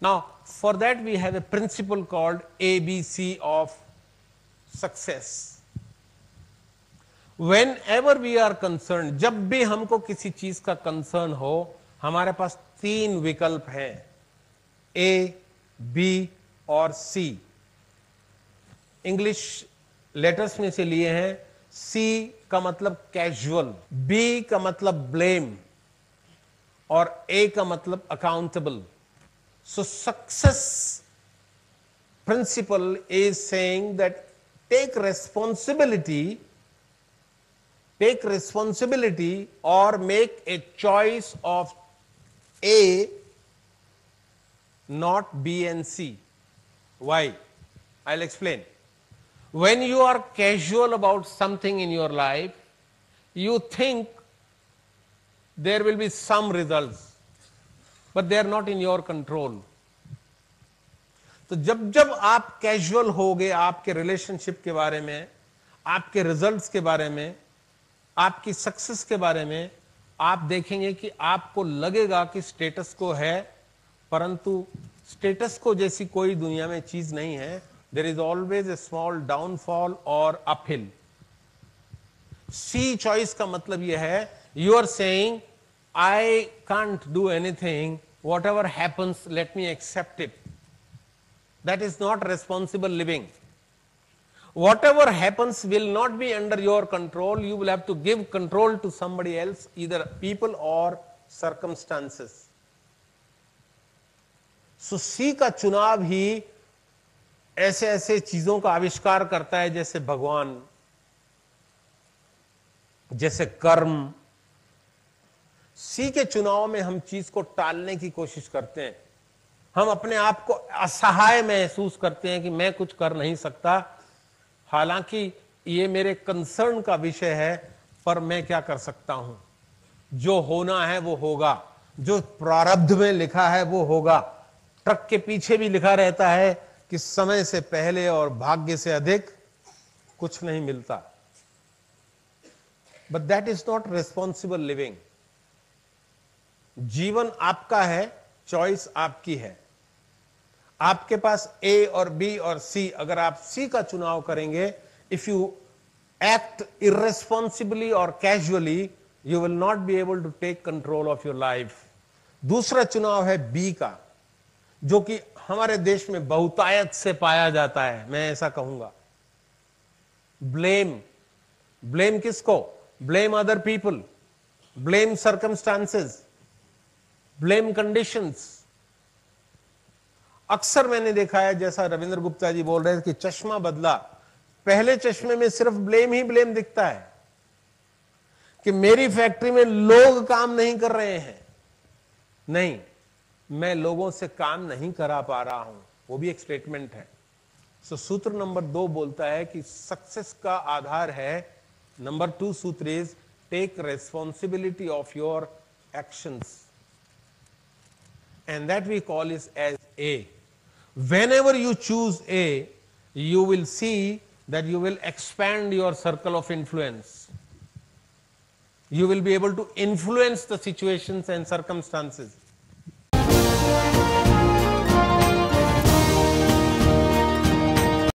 Now, for that we have a principle called ABC of success. Whenever we are concerned, जब भी हमको किसी चीज का कंसर्न हो, हमारे पास 3 विकल्प हैं, A, B और C. इंग्लिश लेटर्स में से लिए हैं. C का मतलब कैजुअल, B का मतलब ब्लेम और A का मतलब accountable. So success principle is saying that take responsibility or make a choice of A, not B and C. Why? I'll explain. When you are casual about something in your life, you think there will be some results, but they are not in your control. तो जब जब आप casual होगे आपके relationship के बारे में, आपके रिजल्ट्स के बारे में, आपकी सक्सेस के बारे में, आप देखेंगे कि आपको लगेगा कि स्टेटस को है, परंतु स्टेटस को जैसी कोई दुनिया में चीज नहीं है. There is always a small downfall और अपहिल. सी चॉइस का मतलब यह है, you are saying I can't do anything. Whatever happens, let me accept it. That is not responsible living. Whatever happens will not be under your control. You will have to give control to somebody else, either people or circumstances. So C का चुनाव ही ऐसे ऐसे चीजों का आविष्कार करता है, जैसे भगवान, जैसे कर्म. सी के चुनाव में हम चीज को टालने की कोशिश करते हैं. हम अपने आप को असहाय महसूस करते हैं कि मैं कुछ कर नहीं सकता, हालांकि ये मेरे कंसर्न का विषय है, पर मैं क्या कर सकता हूं. जो होना है वो होगा, जो प्रारब्ध में लिखा है वो होगा. ट्रक के पीछे भी लिखा रहता है कि समय से पहले और भाग्य से अधिक कुछ नहीं मिलता. But that is not responsible living. जीवन आपका है, चॉइस आपकी है. आपके पास ए और बी और सी. अगर आप सी का चुनाव करेंगे, इफ यू एक्ट इर्रेस्पॉन्सिबली और casually, you will not be able to take control of your life. दूसरा चुनाव है बी का, जो कि हमारे देश में बहुतायत से पाया जाता है, मैं ऐसा कहूंगा. ब्लेम. ब्लेम किसको? Blame other people, blame circumstances, blame conditions. अक्सर मैंने देखा है, जैसा रविंद्र गुप्ता जी बोल रहे थे कि चश्मा बदला, पहले चश्मे में सिर्फ ब्लेम ही ब्लेम दिखता है कि मेरी फैक्ट्री में लोग काम नहीं कर रहे हैं. नहीं, मैं लोगों से काम नहीं करा पा रहा हूं, वो भी एक स्टेटमेंट है. सो सूत्र नंबर 2 बोलता है कि सक्सेस का आधार है, नंबर 2 सूत्र is take responsibility of your actions. And that we call is as A. Whenever you choose A, you will see that you will expand your circle of influence. You will be able to influence the situations and circumstances.